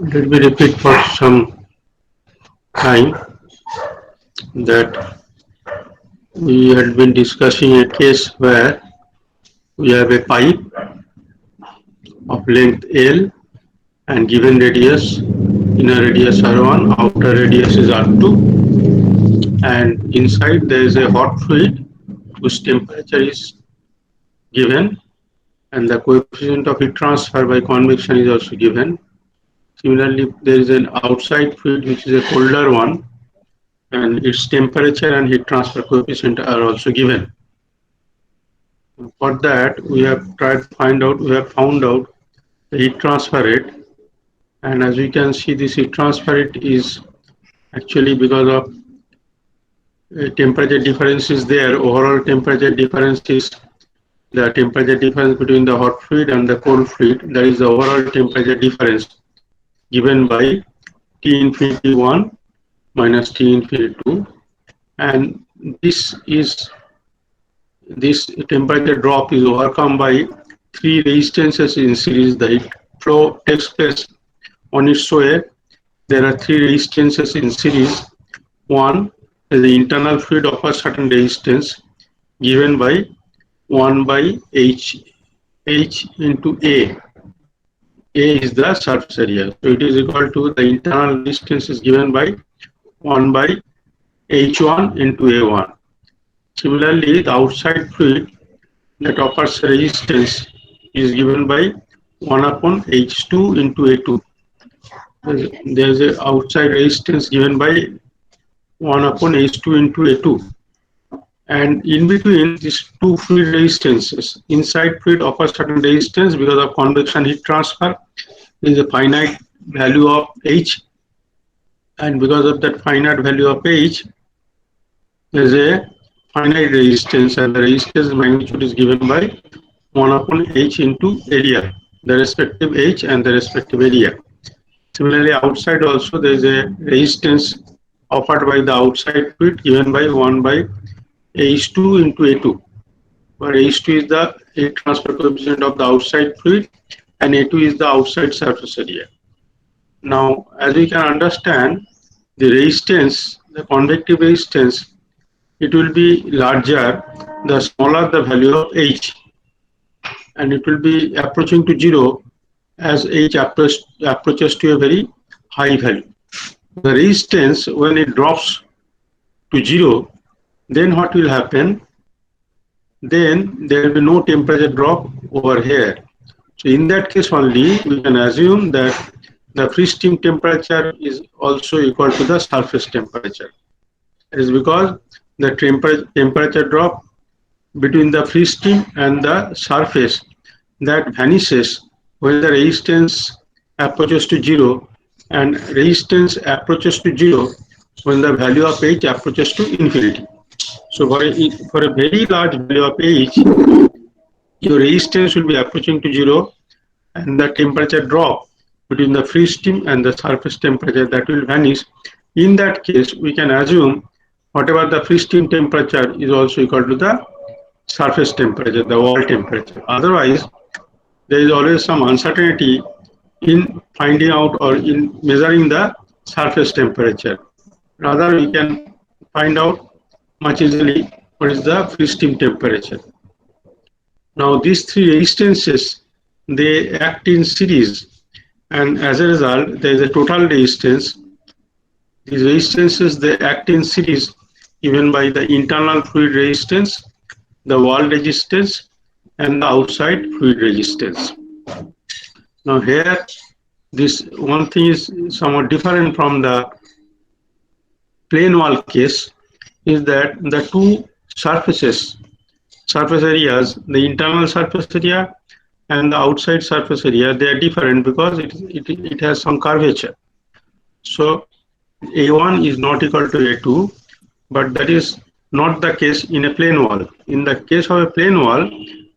Let me repeat for some time that we had been discussing a case where we have a pipe of length L and given radius, inner radius R1, outer radius is R2, and inside there is a hot fluid whose temperature is given, and the coefficient of heat transfer by convection is also given. Similarly, there is an outside fluid which is a colder one, and its temperature and heat transfer coefficient are also given. For that, we have tried to find out, we have found out the heat transfer rate, and as we can see, this heat transfer rate is actually because of temperature difference is there. Overall temperature difference is the temperature difference between the hot fluid and the cold fluid. That is the overall temperature difference given by T infinity 1 minus T infinity 2, and this temperature drop is overcome by three resistances in series. The heat flow takes place on its way. There are three resistances in series. One is the internal fluid of a certain resistance given by 1 by H into A. A is the surface area. So it is equal to the internal resistance is given by 1 by H1 into A1. Similarly, the outside fluid that offers resistance is given by 1 upon H2 into A2. There is an outside resistance given by 1 upon H2 into A2. And in between these two fluid resistances, inside fluid offers certain resistance because of convection heat transfer. There is a finite value of H, and because of that finite value of H, there is a finite resistance, and the resistance magnitude is given by 1 upon H into area, the respective H and the respective area. Similarly, outside also there is a resistance offered by the outside fluid given by 1 by H2 into A2, where H2 is the heat transfer coefficient of the outside fluid and A2 is the outside surface area. Now, as we can understand, the resistance, the convective resistance, it will be larger the smaller the value of H, and it will be approaching to 0 as H approaches to a very high value. The resistance, when it drops to 0, then what will happen? Then there will be no temperature drop over here. So in that case only, we can assume that the free steam temperature is also equal to the surface temperature. It is because the temperature drop between the free steam and the surface that vanishes when the resistance approaches to 0, and resistance approaches to 0 when the value of H approaches to infinity. So for a very large value of H, your resistance will be approaching to 0, and the temperature drop between the free steam and the surface temperature that will vanish. In that case, we can assume whatever the free steam temperature is also equal to the surface temperature, the wall temperature. Otherwise, there is always some uncertainty in finding out or in measuring the surface temperature. Rather, we can find out much easily what is the free steam temperature. Now, these three resistances, they act in series, and as a result, there is a total resistance. These resistances, they act in series given by the internal fluid resistance, the wall resistance, and the outside fluid resistance. Now here, this one thing is somewhat different from the plane wall case, is that the two surface areas, the internal surface area and the outside surface area, they are different because it has some curvature. So A1 is not equal to A2, but that is not the case in a plane wall. In the case of a plane wall,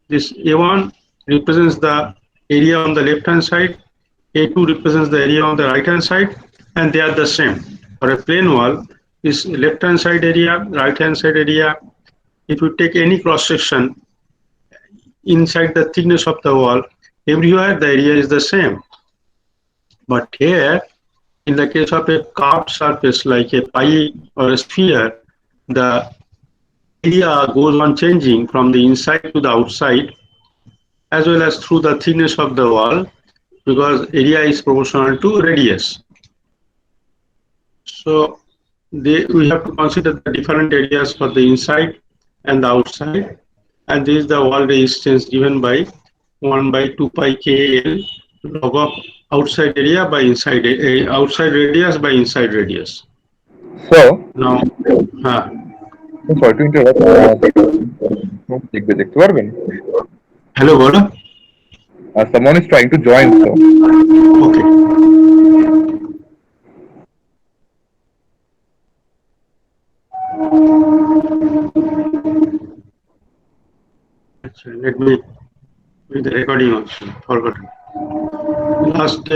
this A1 represents the area on the left hand side, A2 represents the area on the right hand side, and they are the same. For a plane wall, this left hand side area, right hand side area, if you take any cross section inside the thickness of the wall, everywhere the area is the same. But here, in the case of a curved surface like a pie or a sphere, the area goes on changing from the inside to the outside as well as through the thickness of the wall, because area is proportional to radius. So we have to consider the different areas for the inside and the outside, and this is the wall resistance given by 1 by 2 pi KL log of outside area by inside outside radius by inside radius. So, Now, sorry to interrupt. দেখতে পারবেন? hello, Bola. Someone is trying to join, so. Okay. Let me with the recording also. Forgotten. Last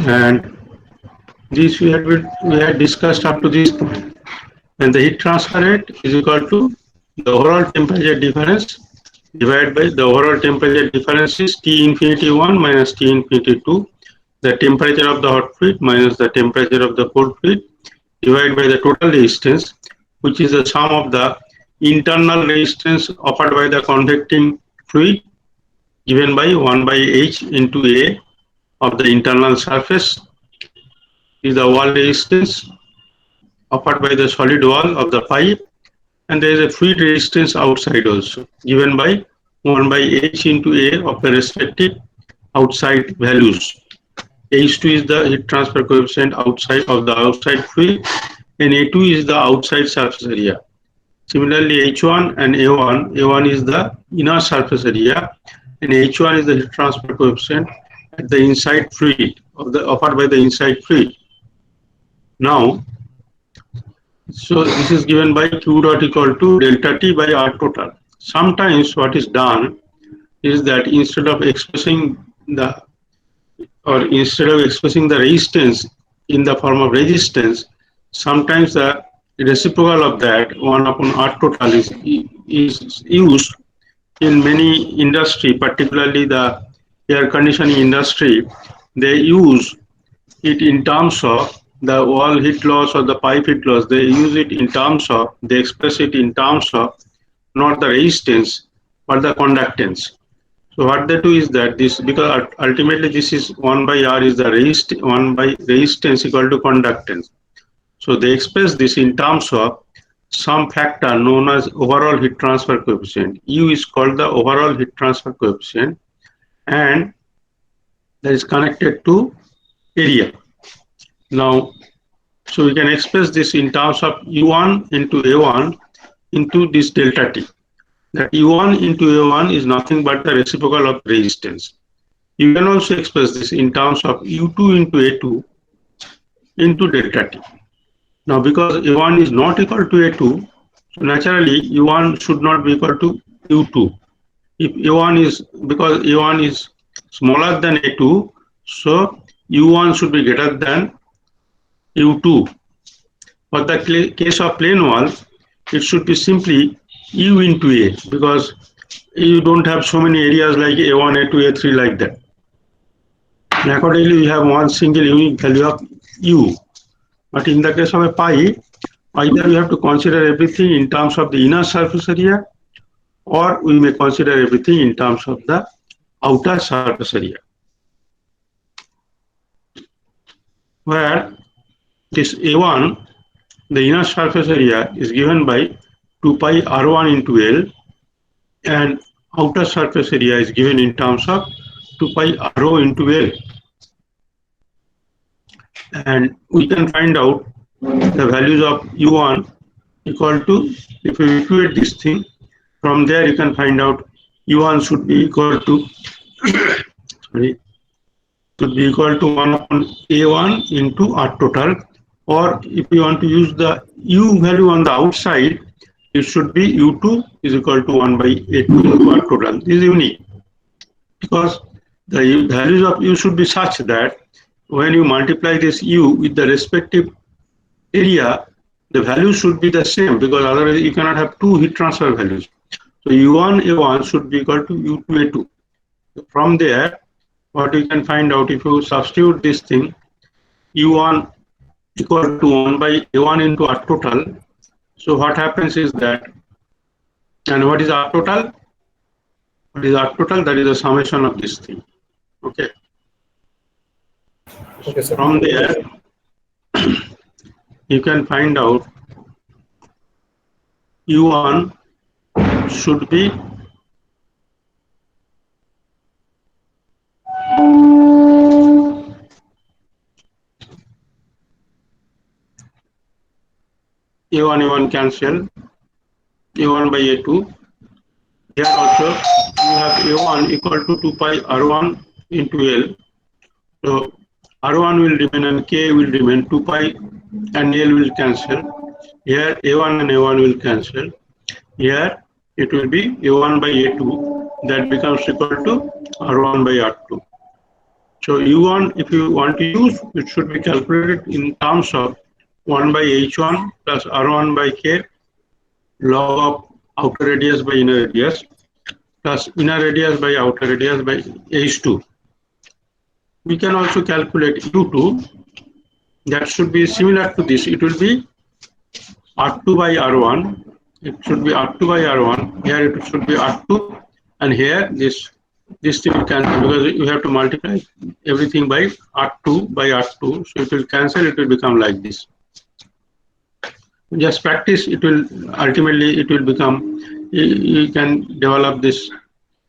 and this we had discussed up to this point. And the heat transfer rate is equal to the overall temperature difference divided by the overall temperature difference is T infinity 1 minus T infinity 2, the temperature of the hot fluid minus the temperature of the cold fluid divided by the total resistance, which is the sum of the internal resistance offered by the convecting fluid given by 1 by H into A of the internal surface is the wall resistance offered by the solid wall of the pipe, and there is a fluid resistance outside also given by 1 by H into A of the respective outside values. H2 is the heat transfer coefficient outside of the outside fluid, and A2 is the outside surface area. Similarly, H1 and A1 is the inner surface area, and H1 is the heat transfer coefficient at the inside fluid offered by the inside fluid. Now, so this is given by Q dot equal to delta T by R total. Sometimes what is done is that instead of expressing the resistance in the form of resistance, sometimes the reciprocal of that 1 upon R total is used in many industry, particularly the air conditioning industry. They use it in terms of the wall heat loss or the pipe heat loss. They use it in terms of, they express it in terms of not the resistance but the conductance. So what they do is that this, because ultimately this is 1 by R is the 1 by resistance equal to conductance. So they express this in terms of some factor known as overall heat transfer coefficient. U is called the overall heat transfer coefficient, and that is connected to area. Now, so we can express this in terms of U1 into A1 into this delta T. That U1 into A1 is nothing but the reciprocal of resistance. You can also express this in terms of U2 into A2 into delta T. Now, because A1 is not equal to A2, so naturally U1 should not be equal to U2. If A1 is, because A1 is smaller than A2, so U1 should be greater than U2. For the case of plane wall, it should be simply U into A, because you don't have so many areas like A1, A2, A3 like that. And accordingly, we have one single unique value of U. But in the case of a pi, either we have to consider everything in terms of the inner surface area, or we may consider everything in terms of the outer surface area, where this A1, the inner surface area, is given by 2 pi R1 into L, and outer surface area is given in terms of 2 pi Rho into L. And we can find out the values of U1 equal to, if we equate this thing, from there you can find out U1 should be equal to should be equal to 1 upon A1 into R total, or if you want to use the U value on the outside, it should be U2 is equal to 1 by A2 into R total. This is unique because the values of U should be such that when you multiply this U with the respective area, the values should be the same, because otherwise you cannot have two heat transfer values. So U1 A1 should be equal to U2 A2. From there, what you can find out, if you substitute this thing, U1 equal to 1 by A1 into R total. So what happens is that, and what is R total? What is R total? That is the summation of this thing. Okay. Okay, sir. From there, you can find out U1 should be A1 cancel, A1 by A2. Here also you have A1 equal to 2 pi R1 into L. So R1 will remain and K will remain, 2 pi and L will cancel. Here A1 and A1 will cancel. Here it will be A1 by A2, that becomes equal to R1 by R2. So U1, if you want to use, it should be calculated in terms of 1 by H1 plus R1 by K log of outer radius by inner radius plus inner radius by outer radius by H2. We can also calculate U2, that should be similar to this. It will be R2 by R1. It should be R2 by R1. Here it should be R2, and here this thing will cancel because you have to multiply everything by R2 by R2. So it will cancel. It will become like this. Just practice. It will ultimately it will become. You can develop this.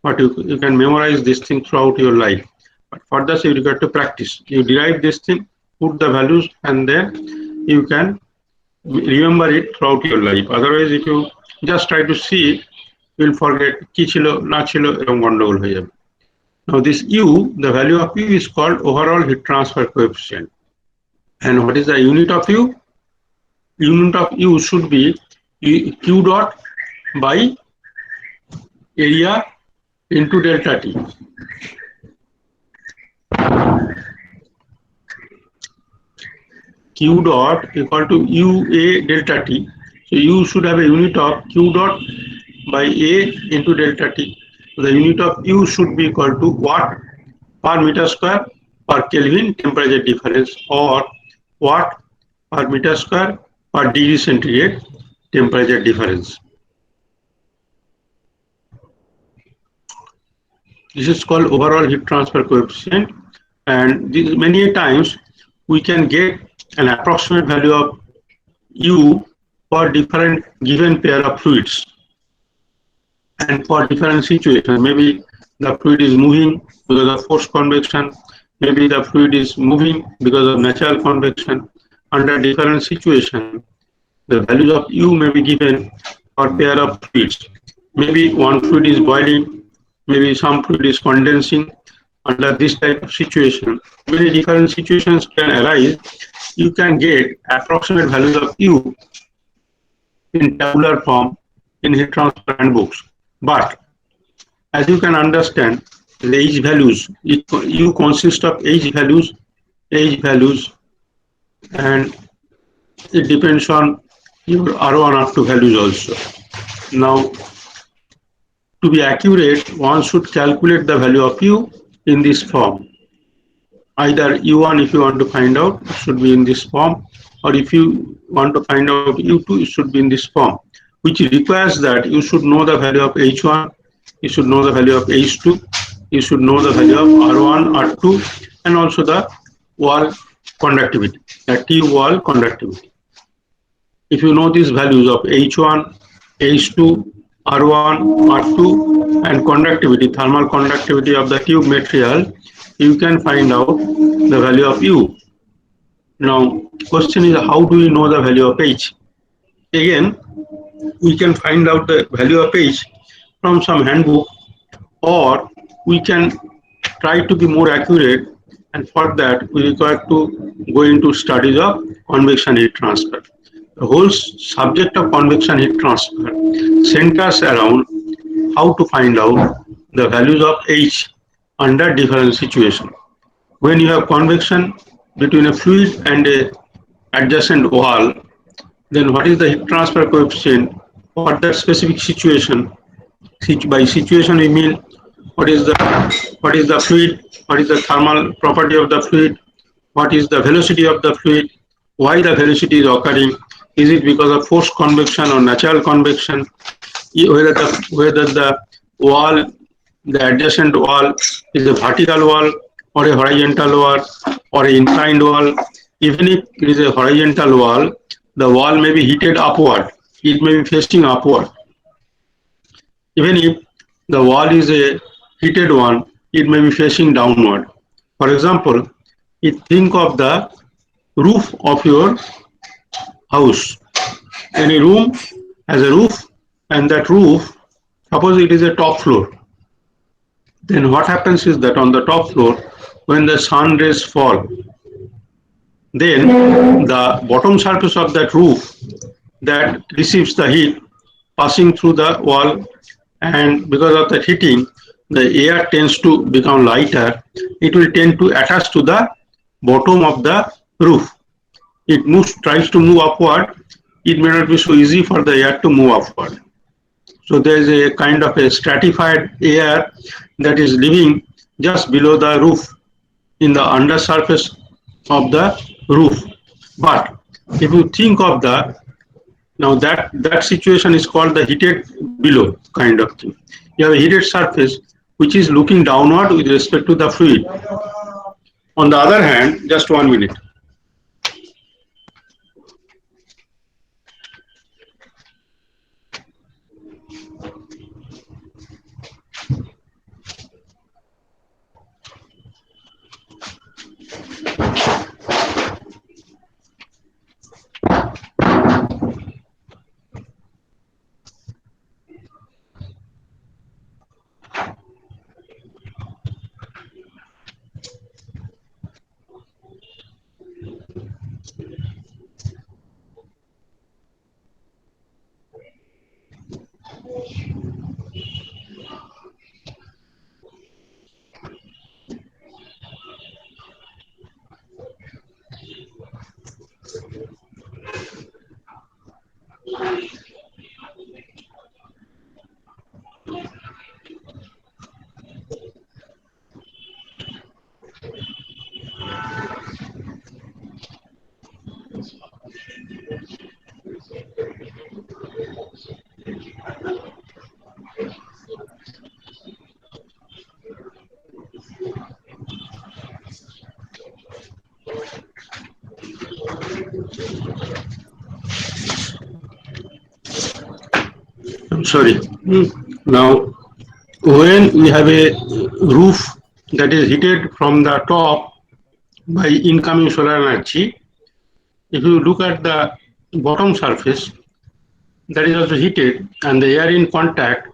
What you can memorize this thing throughout your life. But for this you got to practice. You derive this thing, put the values, and then you can remember it throughout your life. Otherwise, if you just try to see it, you will forget ki chilo na chilo erom gondogol hoye jabe. Now this U, the value of U is called overall heat transfer coefficient. And what is the unit of U? Unit of U should be Q dot by area into delta T. Q dot equal to UA delta T. So U should have a unit of Q dot by A into delta T. So the unit of U should be equal to watt per meter square per Kelvin temperature difference, or watt per meter square per degree centigrade temperature difference. This is called overall heat transfer coefficient, and this, many times we can get an approximate value of U for different given pair of fluids and for different situations. Maybe the fluid is moving because of forced convection, maybe the fluid is moving because of natural convection. Under different situations, the values of U may be given for pair of fluids. Maybe one fluid is boiling, maybe some fluid is condensing. Under this type of situation, many different situations can arise. You can get approximate values of U in tabular form in heat transfer handbooks. But as you can understand, the H values, U consists of H values, and it depends on your R1, R2 values also. Now, to be accurate, one should calculate the value of U in this form. Either U1, if you want to find out, it should be in this form, or if you want to find out U2, it should be in this form, which requires that you should know the value of H1, you should know the value of H2, you should know the value of R1, R2, and also the wall conductivity, the T wall conductivity. If you know these values of H1, H2, R1, R2, and conductivity, thermal conductivity of the tube material, you can find out the value of U. Now, question is, how do we know the value of H? Again, we can find out the value of H from some handbook, or we can try to be more accurate and for that we require to go into studies of convection heat transfer. The whole subject of convection heat transfer centers around how to find out the values of H under different situations. When you have convection between a fluid and a adjacent wall, then what is the heat transfer coefficient for that specific situation? By situation we mean what is the fluid, what is the thermal property of the fluid, what is the velocity of the fluid, why the velocity is occurring, is it because of forced convection or natural convection, whether the wall, the adjacent wall is a vertical wall or a horizontal wall or an inclined wall. Even if it is a horizontal wall, the wall may be heated upward, it may be facing upward. Even if the wall is a heated one, it may be facing downward. For example, you think of the roof of your house. Any room has a roof, and that roof, suppose it is a top floor. Then what happens is that on the top floor, when the sun rays fall, then the bottom surface of that roof that receives the heat passing through the wall, and because of the heating, the air tends to become lighter. It will tend to attach to the bottom of the roof. It tries to move upward. It may not be so easy for the air to move upward. So there is a kind of a stratified air that is living just below the roof in the undersurface of the roof. But if you think of now that situation is called the heated below kind of thing. You have a heated surface which is looking downward with respect to the fluid. On the other hand, just 1 minute. I'm sorry. Now, when we have a roof that is heated from the top by incoming solar energy, if you look at the bottom surface, that is also heated, and the air in contact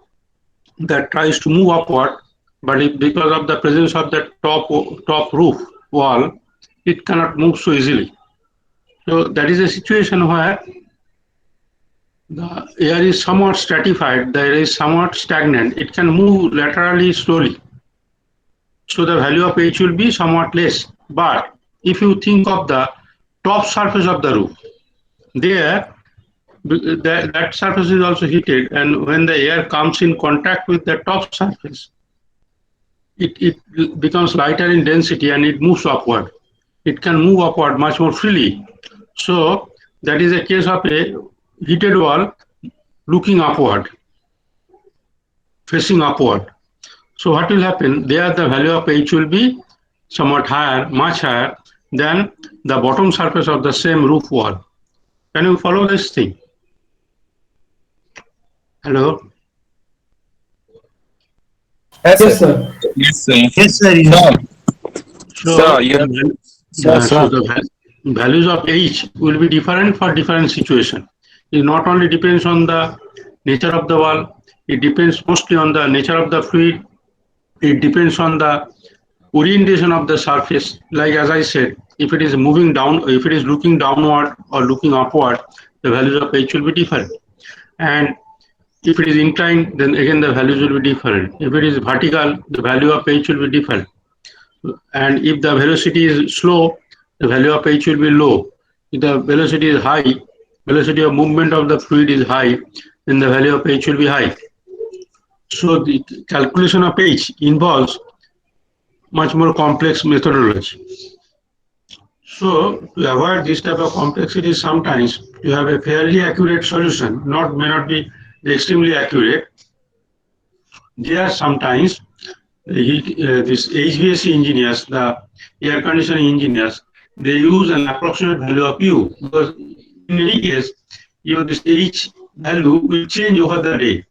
that tries to move upward, but because of the presence of the top roof wall, it cannot move so easily. So that is a situation where the air is somewhat stratified, the air is somewhat stagnant. It can move laterally slowly. So the value of H will be somewhat less. But if you think of the top surface of the roof, there that surface is also heated, and when the air comes in contact with the top surface, it becomes lighter in density and it moves upward. It can move upward much more freely. So that is a case of a heated wall looking upward, facing upward. So what will happen? There the value of H will be somewhat higher, much higher than the bottom surface of the same roof wall. Can you follow this thing? Hello? Yes, Yes, sir. sir. Yes, sir. Yes, sir. Yes. So, Sir, you have so the values of H will be different for different situation. It not only depends on the nature of the wall, it depends mostly on the nature of the fluid, it depends on the orientation of the surface, like as I said, if it is moving down, if it is looking downward or looking upward, the values of H will be different. And if it is inclined, then again the values will be different. If it is vertical, the value of H will be different. And if the velocity is slow, the value of H will be low. If the velocity is high, velocity of movement of the fluid is high, then the value of H will be high. So the calculation of H involves much more complex methodology. So to avoid this type of complexity, sometimes you have a fairly accurate solution, may not be extremely accurate. There are sometimes this HVAC engineers, the air conditioning engineers, they use an approximate value of U, because in any case, this H value will change over the day.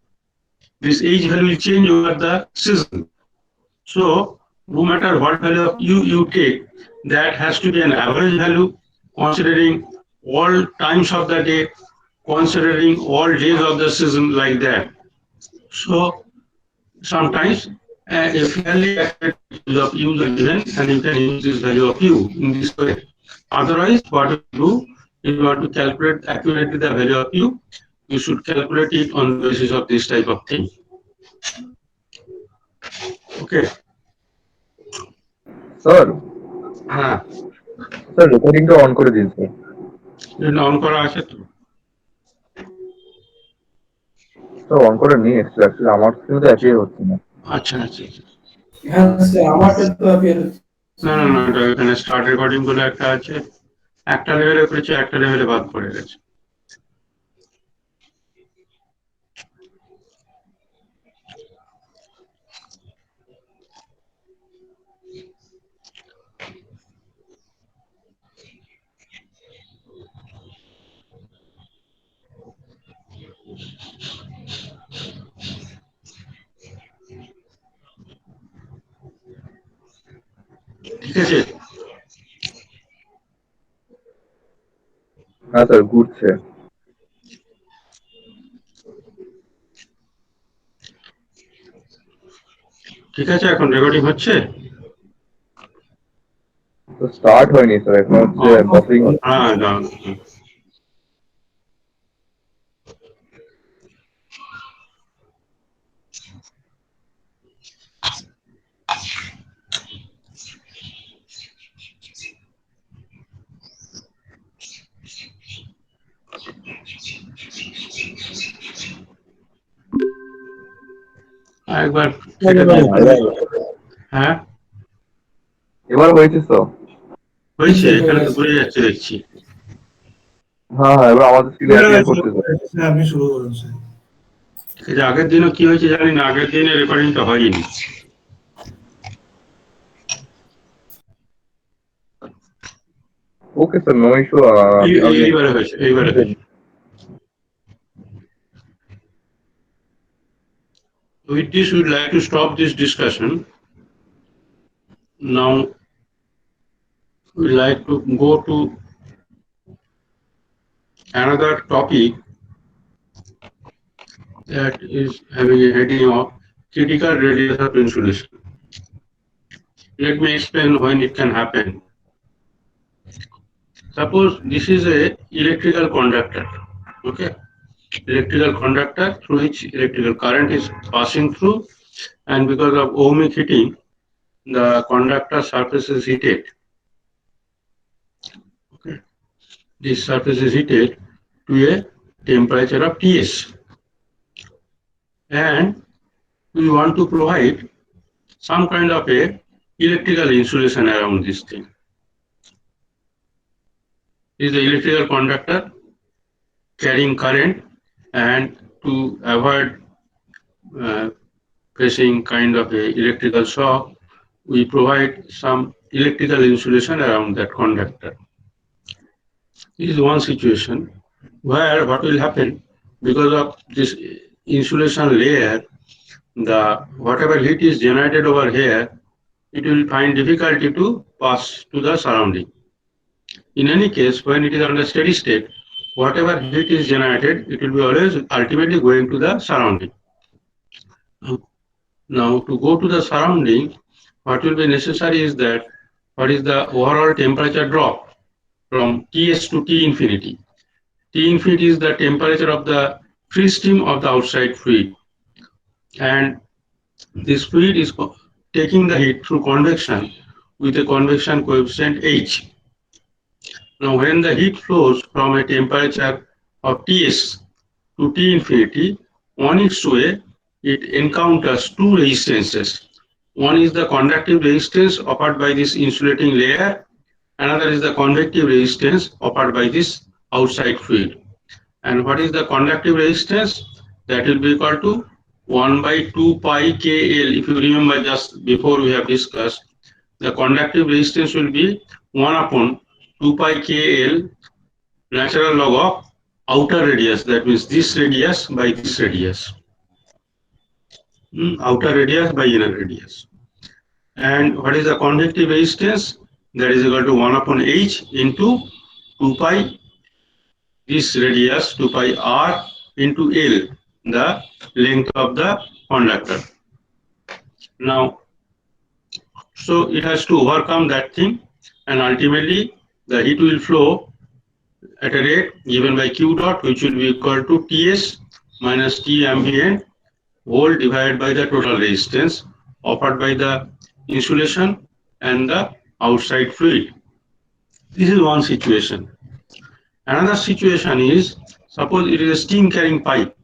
This H value will change over the season. So no matter what value of U you take, that has to be an average value, considering all times of the day, considering all days of the season, like that. So sometimes a fairly accurate value of U is given, and you can use this value of U in this way. Otherwise, what you do, if you want to calculate accurately the value of U, you should calculate it on the basis of this type of thing. Okay. Sir, হ্যাঁ sir রেকর্ডিংটা on করে দিন sir. On করা আছে তো? Sir on করে নিয়ে এসেছে, actually আমার স্ক্রিনে অ্যাপিয়ার হচ্ছে না। আচ্ছা আচ্ছা। হ্যাঁ স্যার আমারটা তো অ্যাপিয়ার না না না, এটা এখানে স্টার্ট রেকর্ডিং বলে একটা আছে, একটা লেভেলে করেছে, একটা লেভেলে বাদ পড়ে গেছে। ঠিক আছে, হ্যাঁ স্যার ঘুরছে। ঠিক আছে, এখন রেকর্ডিং হচ্ছে? তো স্টার্ট হয়নি স্যার, এখন হচ্ছে বাফারিং হচ্ছে। হ্যাঁ দাঁড়ান। একবার হ্যাঁ এবার হয়েছে তো? হয়েছে, এখানে তো ঘুরে যাচ্ছে দেখছি। হ্যাঁ হ্যাঁ, এবার আমাদের স্ক্রিনে অ্যাপিয়ার করছে স্যার। আপনি শুরু করুন স্যার। ঠিক আছে, আগের দিনও কি হয়েছে জানি না, আগের দিনে রেকর্ডিংটা হয়নি। Okay sir, no issue. এইবারে হয়েছে, এইবারে হয়েছে। With this, we'd like to stop this discussion. Now, we'd like to go to another topic that is having a heading of critical radius of insulation. Let me explain when it can happen. Suppose this is a electrical conductor, okay? Electrical conductor through which electrical current is passing through, and because of ohmic heating, the conductor surface is heated. Okay. This surface is heated to a temperature of Ts, and we want to provide some kind of a electrical insulation around this thing. This is the electrical conductor carrying current, and to avoid facing kind of a electrical shock, we provide some electrical insulation around that conductor. This is one situation where what will happen, because of this insulation layer, the whatever heat is generated over here, it will find difficulty to pass to the surrounding. In any case, when it is under steady state, whatever heat is generated, it will be always ultimately going to the surrounding. Now, to go to the surrounding, what will be necessary is that what is the overall temperature drop from Ts to T infinity. T infinity is the temperature of the free stream of the outside fluid, and this fluid is taking the heat through convection with a convection coefficient H. Now, when the heat flows from a temperature of Ts to T infinity, on its way, it encounters two resistances. One is the conductive resistance offered by this insulating layer, another is the convective resistance offered by this outside fluid. And what is the conductive resistance? That will be equal to 1 by 2 pi KL. If you remember just before we have discussed, the conductive resistance will be 1 upon 2 pi KL natural log of outer radius, that means this radius by this radius. Outer radius by inner radius. And what is the convective resistance? That is equal to 1 upon H into 2 pi this radius, 2 pi R into L, the length of the conductor. Now, so it has to overcome that thing, and ultimately the heat will flow at a rate given by Q dot, which will be equal to Ts minus T ambient whole divided by the total resistance offered by the insulation and the outside fluid. This is one situation. Another situation is, suppose it is a steam carrying pipe.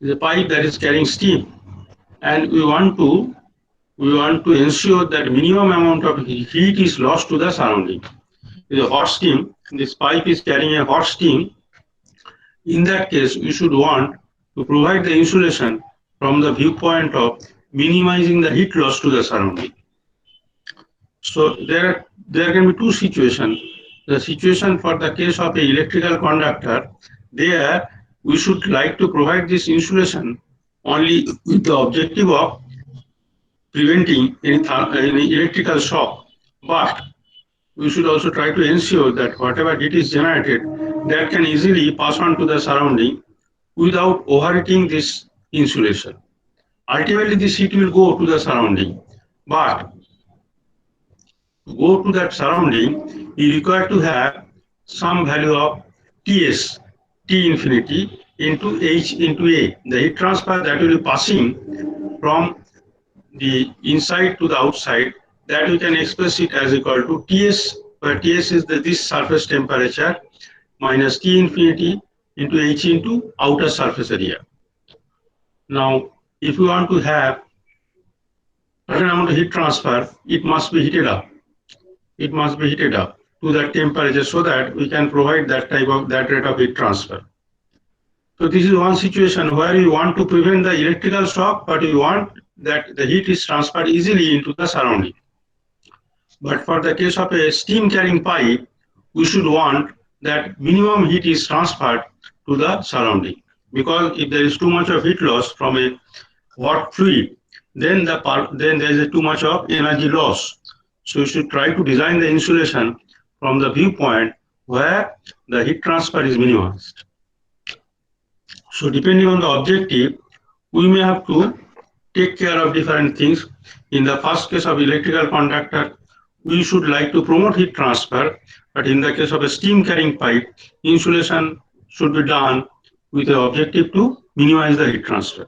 It is a pipe that is carrying steam, and we want to ensure that minimum amount of heat is lost to the surrounding. It is a hot steam. This pipe is carrying a hot steam. In that case, we should want to provide the insulation from the viewpoint of minimizing the heat loss to the surrounding. So there can be two situations. The situation for the case of an electrical conductor, there we should like to provide this insulation only with the objective of preventing any electrical shock, but we should also try to ensure that whatever heat is generated, that can easily pass on to the surrounding without overheating this insulation. Ultimately, this heat will go to the surrounding, but to go to that surrounding, you require to have some value of Ts, T infinity into H into A. The heat transfer that will be passing from the inside to the outside, that we can express it as equal to Ts, where Ts is this surface temperature minus T infinity into H into outer surface area. Now, if we want to have certain amount of heat transfer, it must be heated up. It must be heated up to that temperature so that we can provide that rate of heat transfer. So this is one situation where you want to prevent the electrical shock, but you want that the heat is transferred easily into the surrounding. But for the case of a steam carrying pipe, we should want that minimum heat is transferred to the surrounding, because if there is too much of heat loss from a hot fluid, then there is too much of energy loss. So you should try to design the insulation from the viewpoint where the heat transfer is minimized. So depending on the objective, we may have to take care of different things. In the first case of electrical conductor, we should like to promote heat transfer, but in the case of a steam carrying pipe, insulation should be done with the objective to minimize the heat transfer.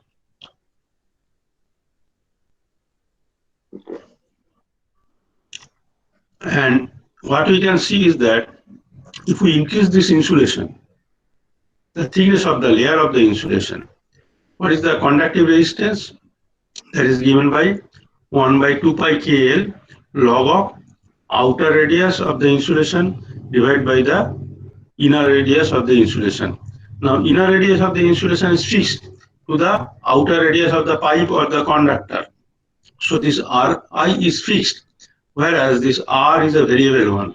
And what we can see is that if we increase this insulation, the thickness of the layer of the insulation, what is the conductive resistance? That is given by 1 by 2 pi KL log of outer radius of the insulation divided by the inner radius of the insulation. Now, inner radius of the insulation is fixed to the outer radius of the pipe or the conductor. So this Ri is fixed, whereas this R is a variable one.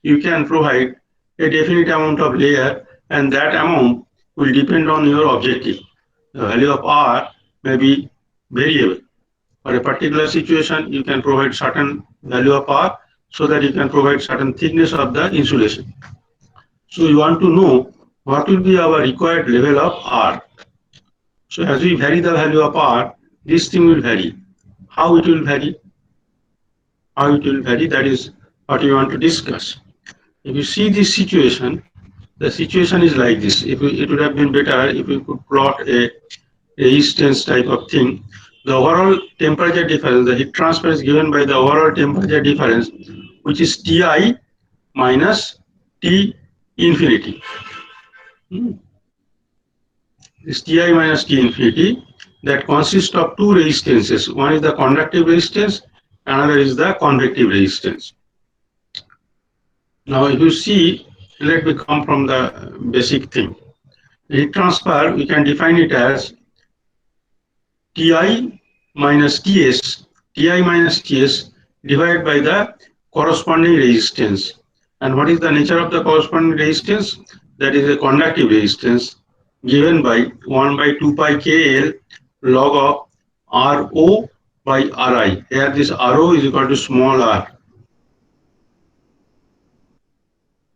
You can provide a definite amount of layer, and that amount will depend on your objective. The value of R may be variable. For a particular situation, you can provide certain value of R so that you can provide certain thickness of the insulation. So you want to know what will be our required level of R. So as we vary the value of R, this thing will vary. how it will vary? How it will vary, that is what we want to discuss. If you see this situation, the situation is like this. It would have been better if we could plot a resistance type of thing. The overall temperature difference, the heat transfer is given by the overall temperature difference, which is Ti minus T infinity. This Ti minus T infinity that consists of two resistances. One is the conductive resistance, another is the convective resistance. Now, if you see, let me come from the basic thing. Heat transfer, we can define it as Ti minus Ts divided by the corresponding resistance. And what is the nature of the corresponding resistance? That is a conductive resistance given by 1 by 2 pi KL log of Ro by Ri. Here this Ro is equal to small r.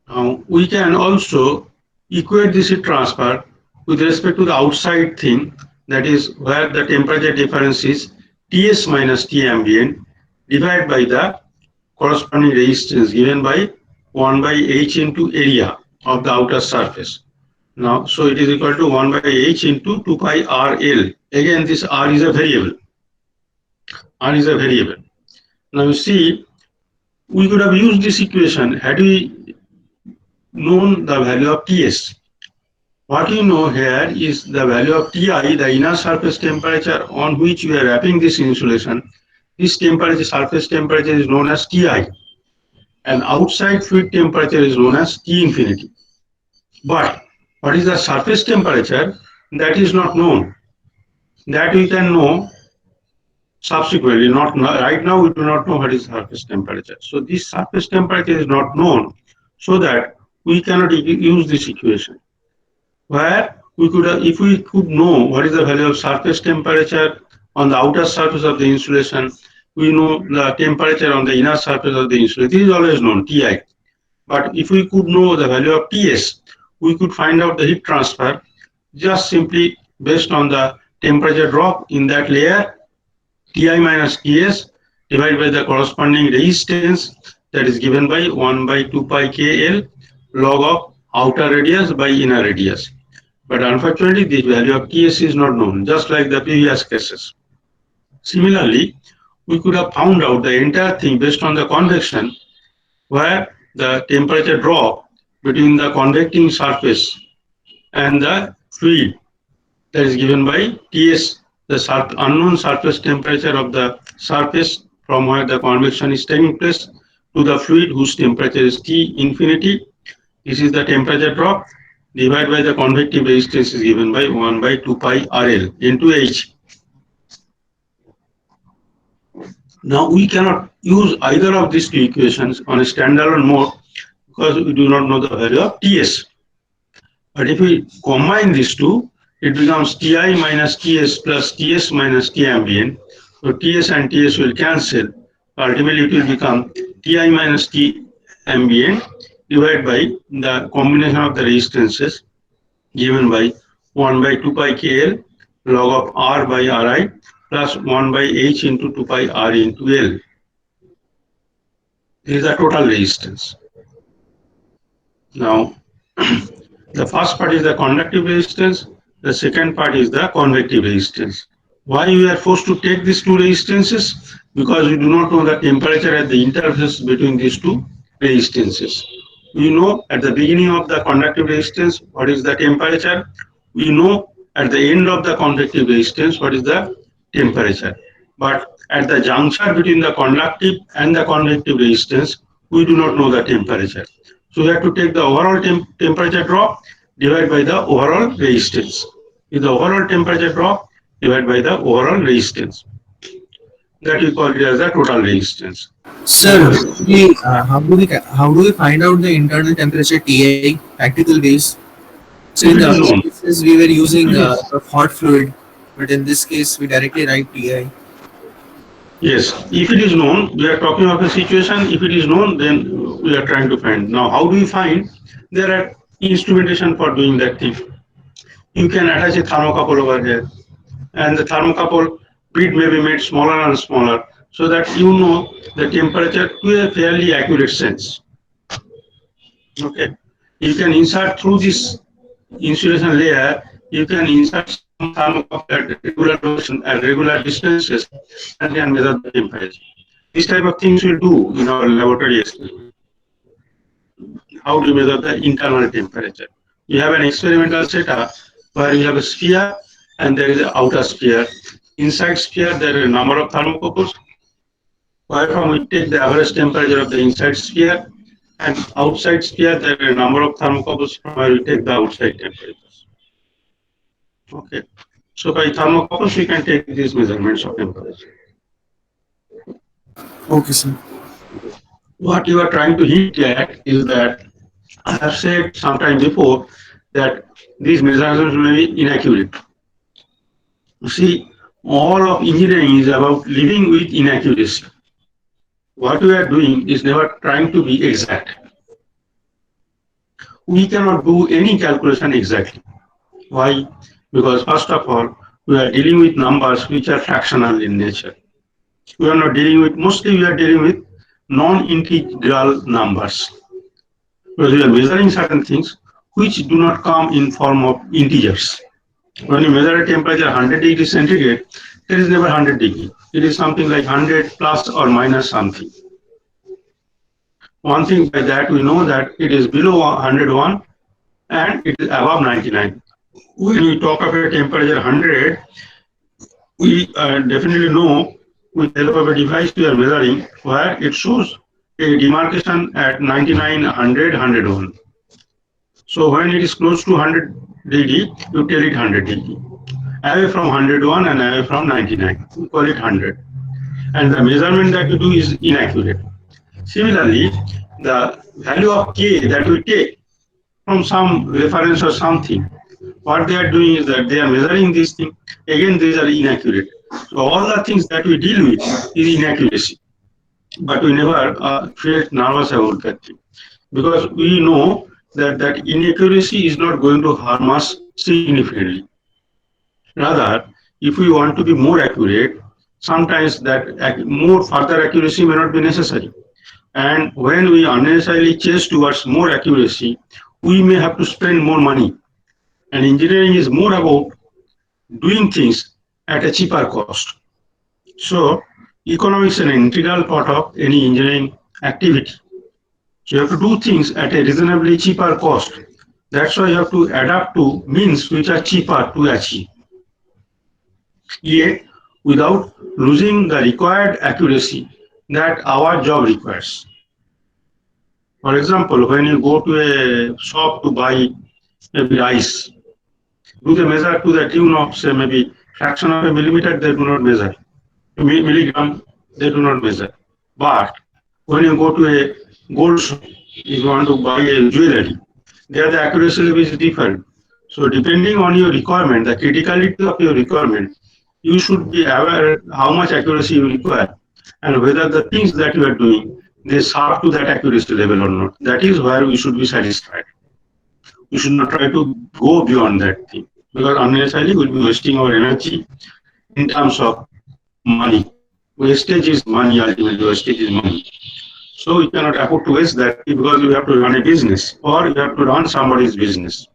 Now we can also equate this heat transfer with respect to the outside thing, that is where the temperature difference is Ts minus T ambient divided by the corresponding resistance given by 1 by H into area of the outer surface. Now, so it is equal to 1 by H into 2 pi RL. Again, this R is a variable. R is a variable. Now you see, we could have used this equation had we known the value of Ts. What you know here is the value of Ti, the inner surface temperature on which we are wrapping this insulation. This temperature, surface temperature, is known as Ti, and outside fluid temperature is known as T infinity. But what is the surface temperature? That is not known. That we can know subsequently. Not right now, we do not know what is surface temperature. So this surface temperature is not known, so that we cannot use this equation. Where we could, if we could know what is the value of surface temperature on the outer surface of the insulation, we know the temperature on the inner surface of the insulation. This is always known, Ti. But if we could know the value of Ts, we could find out the heat transfer just simply based on the temperature drop in that layer, Ti minus Ts divided by the corresponding resistance, that is given by 1 by 2 pi KL log of outer radius by inner radius. But unfortunately, the value of Ts is not known, just like the previous cases. Similarly, we could have found out the entire thing based on the convection, where the temperature drop between the convecting surface and the fluid, that is given by Ts, the unknown surface temperature of the surface from where the convection is taking place, to the fluid whose temperature is T infinity. This is the temperature drop divided by the convective resistance is given by 1 by 2 pi RL into H. Now we cannot use either of these two equations on a standalone mode because we do not know the value of Ts. But if we combine these two, it becomes Ti minus Ts plus Ts minus T ambient. So Ts and Ts will cancel. Ultimately, it will become Ti minus T ambient divided by the combination of the resistances given by 1 by 2 pi KL log of R by Ri plus 1 by H into 2 pi R into L. This is the total resistance. Now, the first part is the conductive resistance. The second part is the convective resistance. Why we are forced to take these two resistances? Because we do not know the temperature at the interface between these two resistances. We know at the beginning of the conductive resistance what is the temperature. We know at the end of the convective resistance what is the temperature. But at the juncture between the conductive and the convective resistance, we do not know the temperature. So we have to take the overall temperature drop divided by the overall resistance. With the overall temperature drop divided by the overall resistance. That we call it as the total resistance. Sir, how do we find out the internal temperature Ti practical ways? So in the other cases we were using hot fluid, but in this case we directly write Ti. Yes, if it is known, we are talking of a situation. If it is known, then we are trying to find. Now, how do we find? There are instrumentation for doing that thing. You can attach a thermocouple over here, and the thermocouple Grid may be made smaller and smaller so that you know the temperature to a fairly accurate sense. Okay. You can insert through this insulation layer, you can insert some thermocouple at regular location at regular distances and then measure the temperature. This type of things we do in our laboratory experiment. How do you measure the internal temperature? You have an experimental setup where you have a sphere and there is an outer sphere. Inside sphere there are a number of thermocouples, wherefrom we take the average temperature of the inside sphere, and outside sphere there are a number of thermocouples from where we take the outside temperatures. Okay. So by thermocouples we can take these measurements of temperature. Okay, sir. What you are trying to hint at is that I have said sometime before that these measurements may be inaccurate. You see, all of engineering is about living with inaccuracy. What we are doing is never trying to be exact. We cannot do any calculation exactly. Why? Because first of all, we are dealing with numbers which are fractional in nature. We are not dealing with, mostly we are dealing with non-integral numbers. Because we are measuring certain things which do not come in form of integers. When you measure a temperature 100 degrees centigrade, there is never 100 degree. It is something like 100 plus or minus something. One thing by that we know that it is below 101 and it is above 99. When we talk of a temperature 100, we definitely know with the help of a device we are measuring where it shows a demarcation at 99, 100, 101. So when it is close to 100 degree, you tell it 100 degree. Away from 101 and away from 99, we call it 100. And the measurement that you do is inaccurate. Similarly, the value of K that we take from some reference or something, what they are doing is that they are measuring this thing. Again, these are inaccurate. So all the things that we deal with is inaccuracy. But we never feel nervous about that thing. Because we know that that inaccuracy is not going to harm us significantly. Rather, if we want to be more accurate, sometimes that more further accuracy may not be necessary. And when we unnecessarily chase towards more accuracy, we may have to spend more money. And engineering is more about doing things at a cheaper cost. So, economics is an integral part of any engineering activity. So you have to do things at a reasonably cheaper cost. That's why you have to adapt to means which are cheaper to achieve. Yet, without losing the required accuracy that our job requires. For example, when you go to a shop to buy maybe rice, do they measure to the tune of say maybe fraction of a millimeter? They do not measure. Milligram, they do not measure. But when you go to a gold shop, if you want to buy a jewelry, there the accuracy level is different. So depending on your requirement, the criticality of your requirement, you should be aware how much accuracy you require and whether the things that you are doing, they serve to that accuracy level or not. That is where we should be satisfied. We should not try to go beyond that thing because unnecessarily we'll be wasting our energy in terms of money. Wastage is money, ultimately wastage is money. So we cannot afford to waste that because we have to run a business or you have to run somebody's business.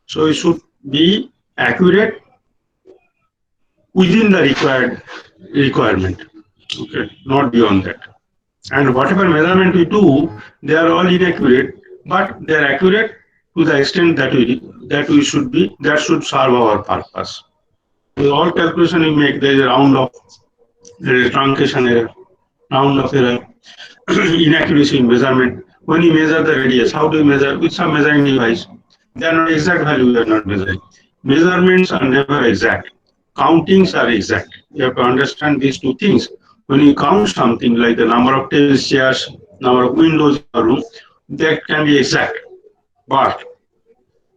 So it should be accurate within the requirement, okay, not beyond that. And whatever measurement we do, they are all inaccurate, but they are accurate to the extent that we should be, that should serve our purpose. With all calculation we make, there is a round of, there is a truncation error, round of error, inaccuracy in measurement. When you measure the radius, how do you measure? With some measuring device. They are not exact value, we are not measuring. Measurements are never exact. Countings are exact. You have to understand these two things. When you count something like the number of tables, chairs, number of windows in a room, that can be exact. But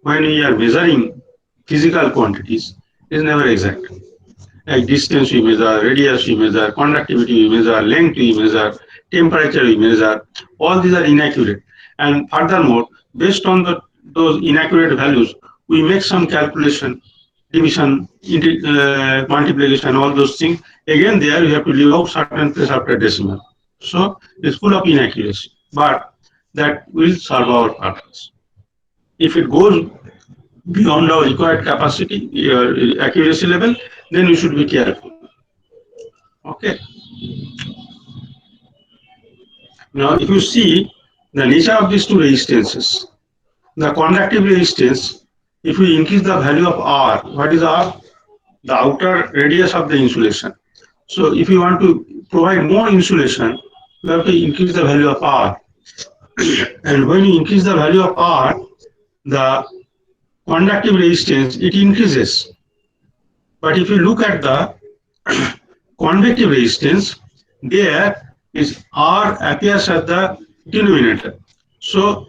when we are measuring physical quantities, it is never exact. Like distance we measure, radius we measure, conductivity we measure, length we measure, temperature we measure, all these are inaccurate. And furthermore, based on those inaccurate values, we make some calculation division, multiplication, all those things. Again, there you have to leave out certain place after decimal. So it's full of inaccuracy, but that will serve our purpose. If it goes beyond our required capacity, accuracy level, then we should be careful. Okay. Now, if you see the nature of these two resistances, the conductive resistance, if we increase the value of R, what is R? The outer radius of the insulation. So if you want to provide more insulation, you have to increase the value of R. And when you increase the value of R, the conductive resistance, it increases. But if you look at the convective resistance, there is R appears at the denominator. So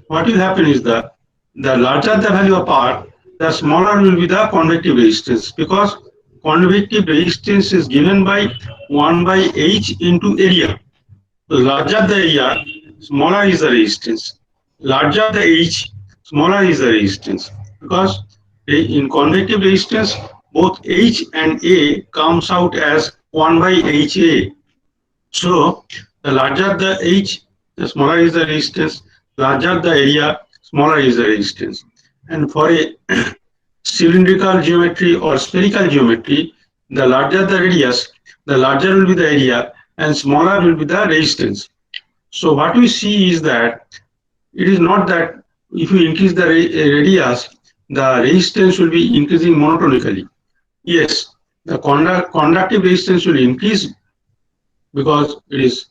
what will happen is that the larger the value of R, the smaller will be the convective resistance, because convective resistance is given by 1 by H into area. The larger the area, smaller is the resistance. Larger the H, smaller is the resistance. Because in convective resistance, both H and A comes out as 1 by HA. So the larger the H, the smaller is the resistance. Larger the area, smaller is the resistance. And for a cylindrical geometry or spherical geometry, the larger the radius, the larger will be the area and smaller will be the resistance. So what we see is that it is not that if you increase the radius, the resistance will be increasing monotonically. Yes, the conductive resistance will increase because it is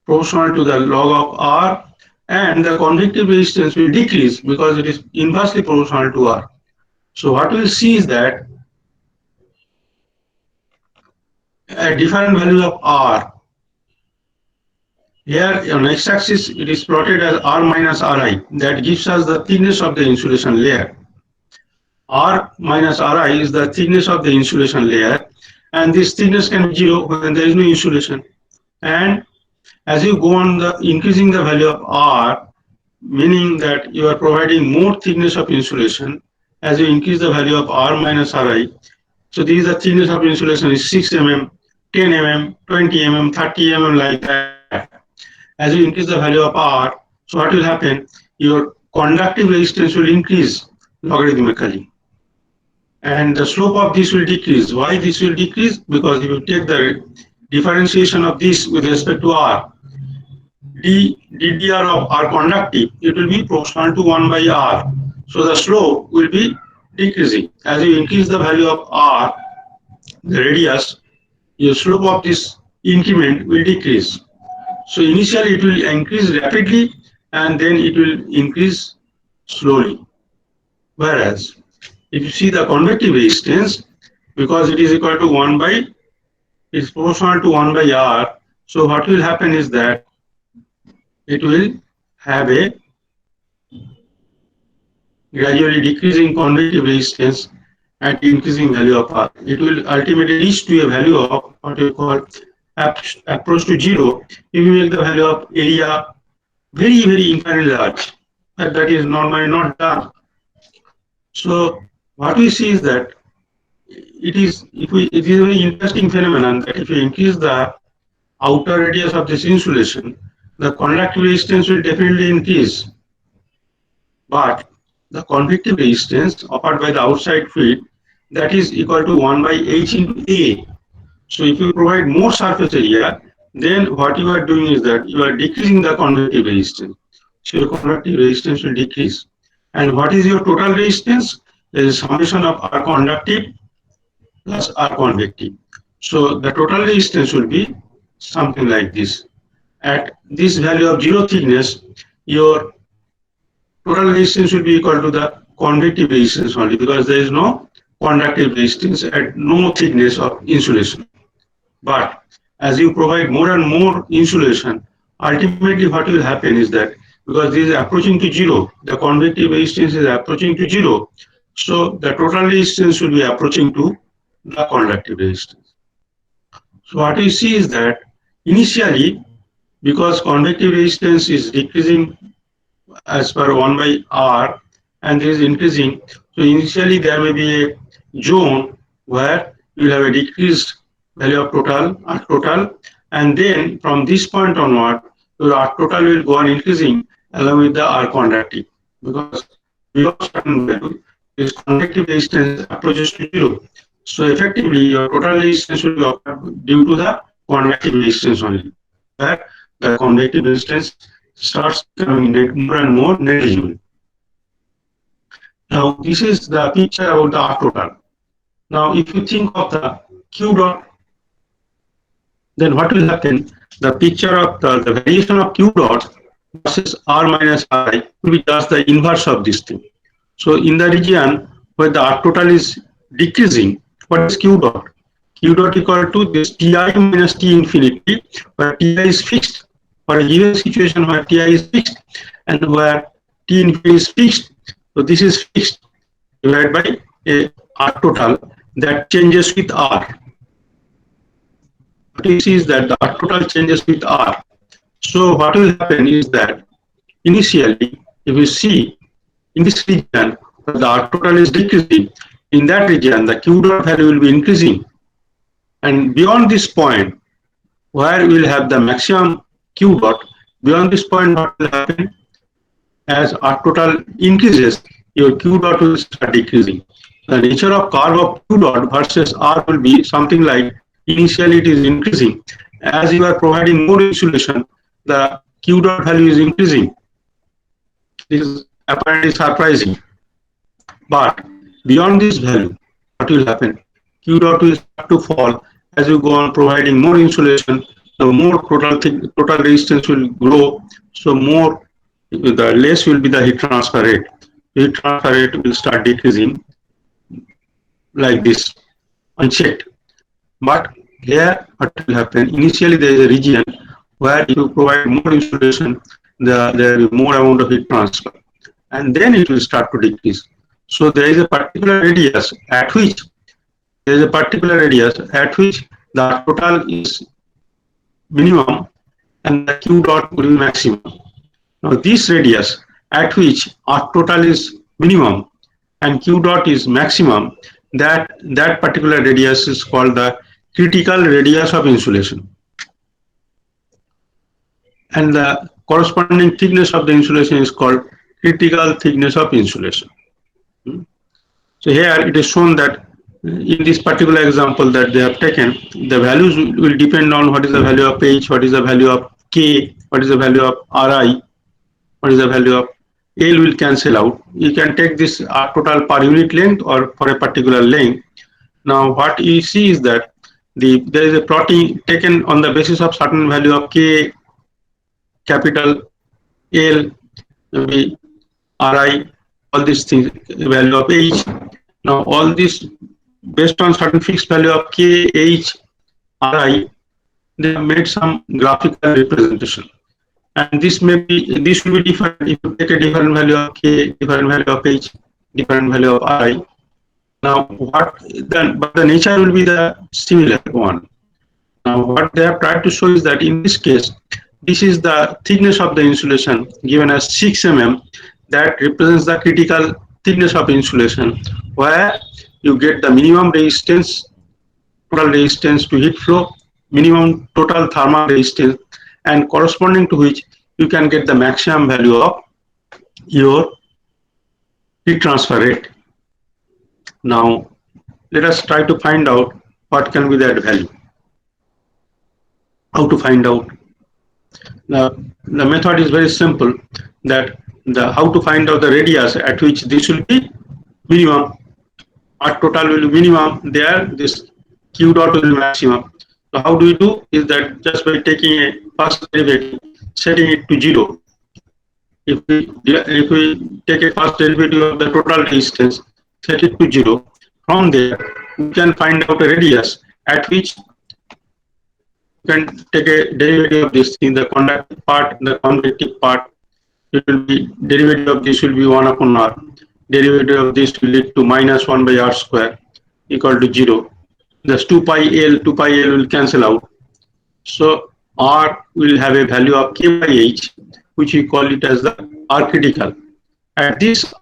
proportional to the log of R, and the convective resistance will decrease because it is inversely proportional to R. So what we will see is that at different value of R, here on x-axis it is plotted as R minus Ri, that gives us the thickness of the insulation layer. R minus Ri is the thickness of the insulation layer, and this thickness can be 0 when there is no insulation. And as you go on increasing the value of R, meaning that you are providing more thickness of insulation, as you increase the value of R minus Ri, so this is the thickness of insulation is 6 mm, 10 mm, 20 mm, 30 mm, like that. As you increase the value of R, so what will happen? Your conductive resistance will increase logarithmically, and the slope of this will decrease. Why this will decrease? Because if you take the differentiation of this with respect to R, ddr of R conductive, it will be proportional to 1 by R. So the slope will be decreasing. As you increase the value of R, the radius, your slope of this increment will decrease. So initially it will increase rapidly and then it will increase slowly. Whereas if you see the convective resistance, because it is equal to 1 by, is proportional to 1 by R, so what will happen is that it will have a gradually decreasing convective resistance and increasing value of R. It will ultimately reach to a value of what we call approach to 0 if you make the value of area very, very infinitely large. But that is normally not done. So what we see is that it is a very interesting phenomenon that if you increase the outer radius of this insulation, the conductive resistance will definitely increase. But the convective resistance offered by the outside field, that is equal to 1 by H into A. So if you provide more surface area, then what you are doing is that you are decreasing the convective resistance. So your convective resistance will decrease. And what is your total resistance? There is a summation of R conductive plus R convective. So the total resistance will be something like this. At this value of 0 thickness, your total resistance will be equal to the convective resistance only, because there is no conductive resistance at no thickness of insulation. But as you provide more and more insulation, ultimately what will happen is that because this is approaching to 0, the convective resistance is approaching to 0, so the total resistance will be approaching to the conductive resistance. So what we see is that initially, because convective resistance is decreasing as per 1 by R and this is increasing, so initially there may be a zone where you will have a decreased value of total, and then from this point onward, your R total will go on increasing along with the R conductive, because below certain value, this conductive resistance approaches to zero. So effectively, your total resistance will be occurred due to the conductive resistance only, where the conductive resistance starts becoming more and more negligible. Now, this is the picture about the R total. Now, if you think of the Q dot, then what will happen? The picture of the variation of Q dot versus R minus I will be just the inverse of this thing. So, in the region where the R total is decreasing, what is Q dot? Q dot equal to this Ti minus T infinity, where Ti is fixed. For a given situation where Ti is fixed and where T infinity is fixed, so this is fixed divided by a R total that changes with R. What you see is that the R total changes with R. So what will happen is that initially, if you see in this region, the R total is decreasing. In that region, the Q dot value will be increasing. And beyond this point, where we will have the maximum Q dot, beyond this point, what will happen? As R total increases, your Q dot will start decreasing. The nature of curve of Q dot versus R will be something like initially it is increasing. As you are providing more insulation, the Q dot value is increasing. This is apparently surprising. But beyond this value, what will happen? Q dot will start to fall as you go on providing more insulation. The more total resistance will grow. So more, the less will be the heat transfer rate. Heat transfer rate will start decreasing like this, unchecked. But here, what will happen? Initially, there is a region where if you provide more insulation, there will be more amount of heat transfer, and then it will start to decrease. So there is a particular radius at which the total is minimum and the Q dot will be maximum. Now this radius at which R total is minimum and Q dot is maximum, that particular radius is called the critical radius of insulation. And the corresponding thickness of the insulation is called critical thickness of insulation. So here it is shown that in this particular example that they have taken, the values will depend on what is the value of H, what is the value of K, what is the value of Ri, what is the value of L will cancel out. You can take this R total per unit length or for a particular length. Now what you see is that there is a plotting taken on the basis of certain value of K, capital L, maybe Ri, all these things, value of H. Now all this based on certain fixed value of K, H, Ri, they have made some graphical representation. And this will be different if you take a different value of K, different value of H, different value of Ri. Now but the nature will be the similar one. Now what they have tried to show is that in this case, this is the thickness of the insulation given as 6 mm, that represents the critical thickness of insulation, where you get the minimum resistance, total resistance to heat flow, minimum total thermal resistance, and corresponding to which you can get the maximum value of your heat transfer rate. Now let us try to find out what can be that value. How to find out? The method is very simple, that how to find out the radius at which this will be minimum, R total will be minimum, there this Q dot will be maximum. So how do we do is that just by taking a first derivative, setting it to 0. If we take a first derivative of the total resistance, set it to 0, from there we can find out a radius at which you can take a derivative of this in the conductive part, the convective part. It will be derivative of this will be 1 upon R. Derivative of this will lead to minus 1 by R square equal to 0. Thus 2 pi L will cancel out. So R will have a value of K by H, which we call it as the R critical. At this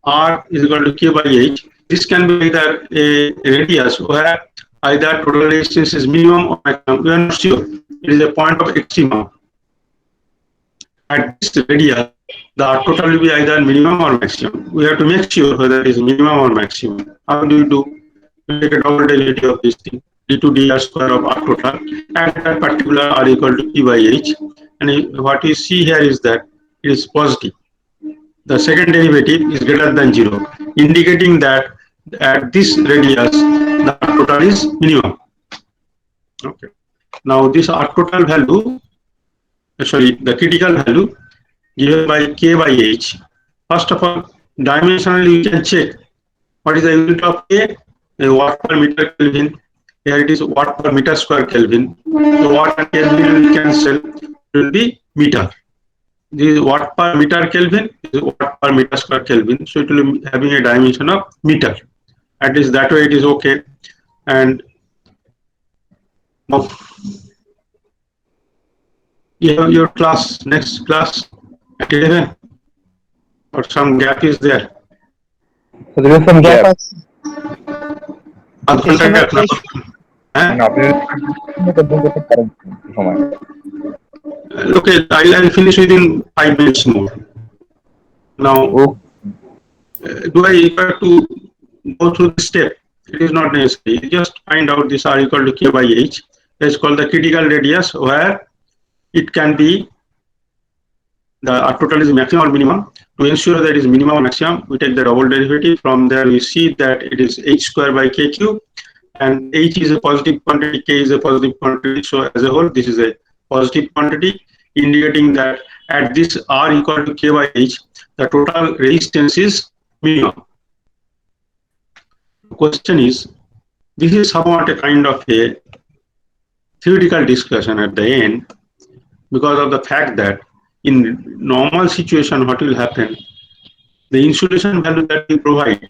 R is equal to K by H, this can be either a radius where either total resistance is minimum or maximum. We are not sure. It is a point of extrema. At this radius, the R total will be either minimum or maximum. We have to make sure whether it is minimum or maximum. How do you do? You take a double derivative of this thing, d2 dr square of R total, and that particular R equal to P by H. And what you see here is that it is positive. The second derivative is greater than 0, indicating that at this radius, the R total is minimum. Okay. Now this R total value, the critical value given by K by H. First of all, dimensionally you can check what is the unit of K, watt per meter Kelvin. Here it is watt per meter square Kelvin. So watt and Kelvin will cancel, it will be meter. This is watt per meter Kelvin, this is watt per meter square Kelvin. So it will be having a dimension of meter. At least that way it is okay. And now you have your class, next class at 11, or some gap is there. So there is some gap. আধ ঘন্টার gap না? হ্যাঁ? And Okay, I'll finish within 5 minutes more. Now, do I have to go through this step? It is not necessary. You just find out this R equal to K by H. That's called the critical radius, where it can be the R total is maximum or minimum. To ensure that it is minimum or maximum, we take the double derivative. From there, we see that it is H square by K cube, and H is a positive quantity, K is a positive quantity. So as a whole, this is a positive quantity, indicating that at this R equal to K by H, the total resistance is minimum. The question is, this is somewhat a kind of a theoretical discussion at the end, because of the fact that in normal situation, what will happen? The insulation value that we provide,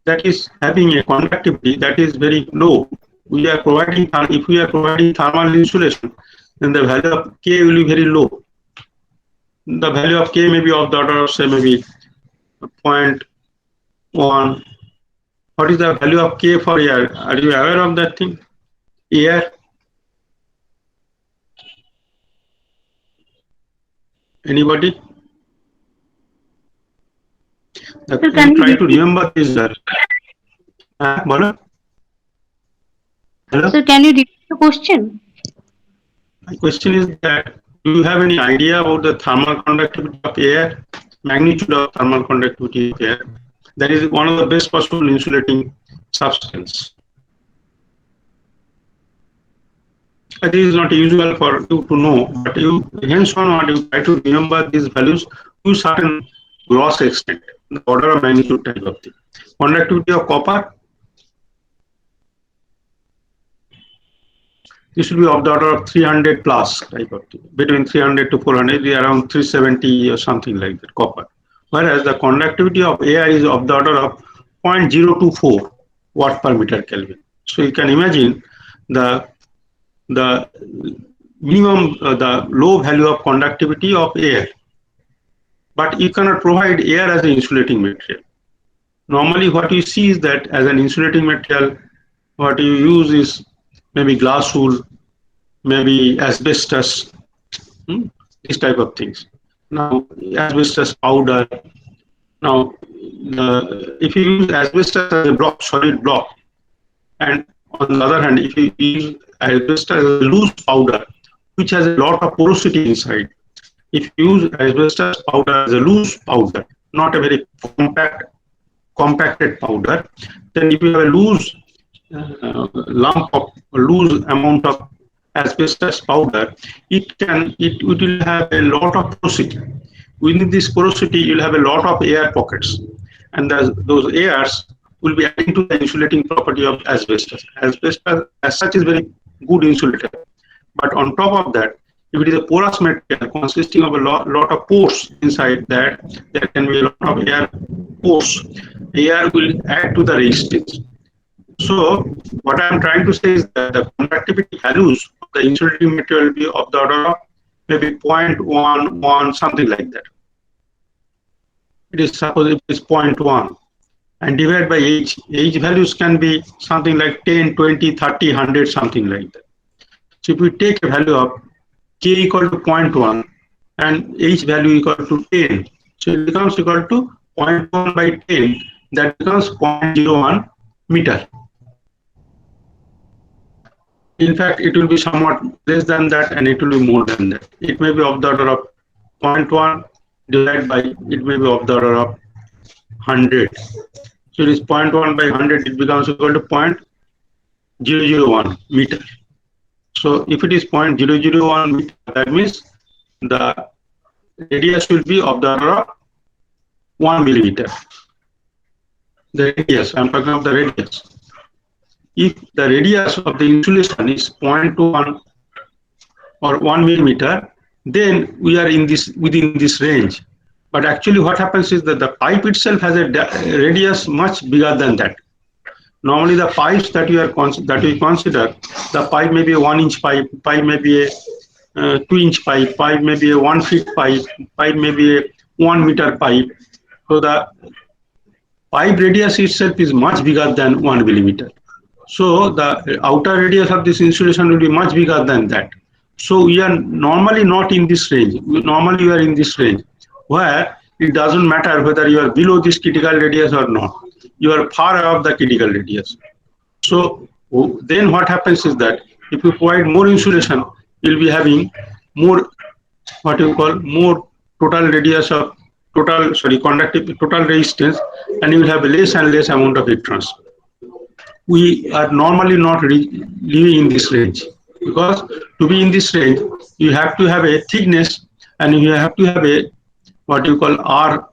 that is having a conductivity that is very low. If we are providing thermal insulation, then the value of K will be very low. The value of K may be of the order of, say, maybe 0.1. What is the value of K for air? Are you aware of that thing? Air. Anybody? Try to remember this. Hello? Sir, can you repeat the question? My question is that, do you have any idea about the thermal conductivity of air, magnitude of thermal conductivity of air? That is one of the best possible insulating substance. It is not usual for you to know, but you henceforth you try to remember these values to certain gross extent, the order of magnitude type of thing. Conductivity of copper, this will be of the order of 300 plus type of thing. Between 300 to 400, around 370 or something like that, copper. Whereas the conductivity of air is of the order of 0.024 watt per meter Kelvin. So you can imagine the minimum, the low value of conductivity of air. But you cannot provide air as an insulating material. Normally what you see is that as an insulating material, what you use is maybe glass wool, maybe asbestos, these type of things. Now, asbestos powder. Now, if you use asbestos as a block, solid block, and on the other hand, if you use asbestos as a loose powder, which has a lot of porosity inside, if you use asbestos powder as a loose powder, not a very compacted powder, then if you have a loose lump of loose amount of asbestos powder, it will have a lot of porosity. Within this porosity, you'll have a lot of air pockets, and those airs will be adding to the insulating property of asbestos. Asbestos as such is very good insulator, but on top of that, if it is a porous material consisting of a lot of pores inside that, there can be a lot of air pores. Air will add to the resistance. So what I am trying to say is that the conductivity values of the insulating material will be of the order of maybe 0.11, something like that. it is suppose it is 0.1 and divide by h. H values can be something like 10, 20, 30, 100, something like that. So if we take a value of k equal to 0.1 and h value equal to 10, so it becomes equal to 0.1 by 10, that becomes 0.01 meter. In fact, it will be somewhat less than that and it will be more than that. It may be of the order of 0.1 divided by, it may be of the order of 100. So it is 0.1 by 100, it becomes equal to 0.001 meter. So if it is 0.001 meter, that means the radius will be of the order of 1 millimeter. The radius, I am talking of the radius. If the radius of the insulation is 0.1 or 1 millimeter, then we are in this within this range. But actually what happens is that the pipe itself has a radius much bigger than that. Normally the pipes that we consider, the pipe may be a 1-inch pipe, pipe may be a 2-inch pipe, pipe may be a 1 feet pipe, pipe may be a 1 meter pipe. So the pipe radius itself is much bigger than 1 millimeter. So the outer radius of this insulation will be much bigger than that. So we are normally not in this range. Normally we are in this range where it doesn't matter whether you are below this critical radius or not. You are far above the critical radius. So then what happens is that if you provide more insulation, you'll be having more what you call more total radius of total resistance, and you will have less and less amount of heat transfer. We are normally not living in this range, because to be in this range you have to have a thickness and you have to have a what you call R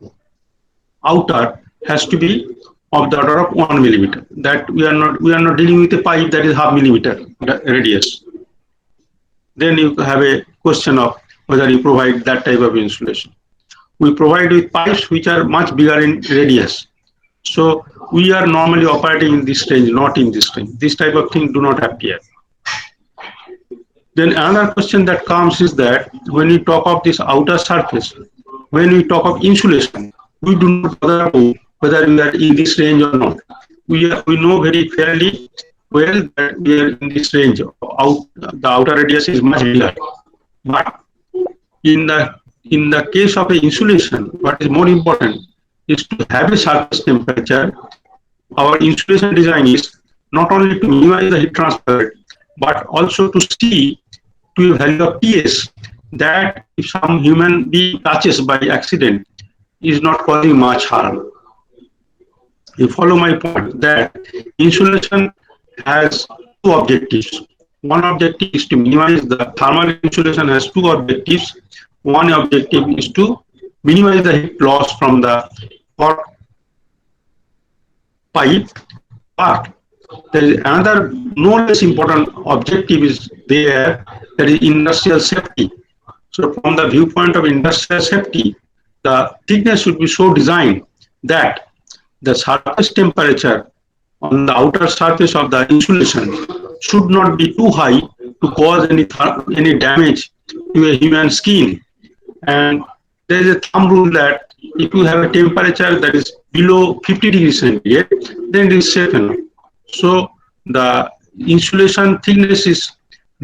outer has to be of the order of 1 millimeter. That we are not dealing with a pipe that is half millimeter radius. Then you have a question of whether you provide that type of insulation. We provide with pipes which are much bigger in radius. So we are normally operating in this range, not in this range. This type of thing do not appear. Then another question that comes is that when we talk of this outer surface, when we talk of insulation, we do not bother about whether we are in this range or not. We know very fairly well that we are in this range. The outer radius is much bigger. But in the case of insulation, what is more important is to have a surface temperature. Our insulation design is not only to minimize the heat transfer, but also to see to a value of PS that if some human being touches by accident is not causing much harm. You follow my point that insulation has two objectives. One objective is to minimize the thermal insulation has two objectives. One objective is to minimize the heat loss from the hot pipe, but there is another no less important objective is there, that is industrial safety. So from the viewpoint of industrial safety, the thickness should be so designed that the surface temperature on the outer surface of the insulation should not be too high to cause any damage to a human skin. And there is a thumb rule that if you have a temperature that is below 50 degrees centigrade, then it is safe enough. So the insulation thickness is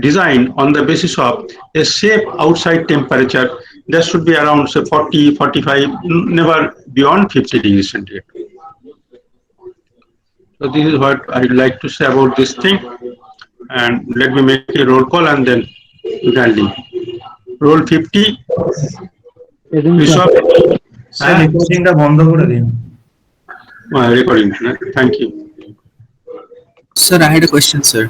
designed on the basis of a safe outside temperature that should be around say 40, 45, never beyond 50 degrees centigrade. So this is what I'd like to say about this thing, and let me make a roll call and then you can leave. Roll 50. Bishop. রেকর্ডিংটা বন্ধ করে দিন। Recording. Thank you. Sir, I had a question, sir.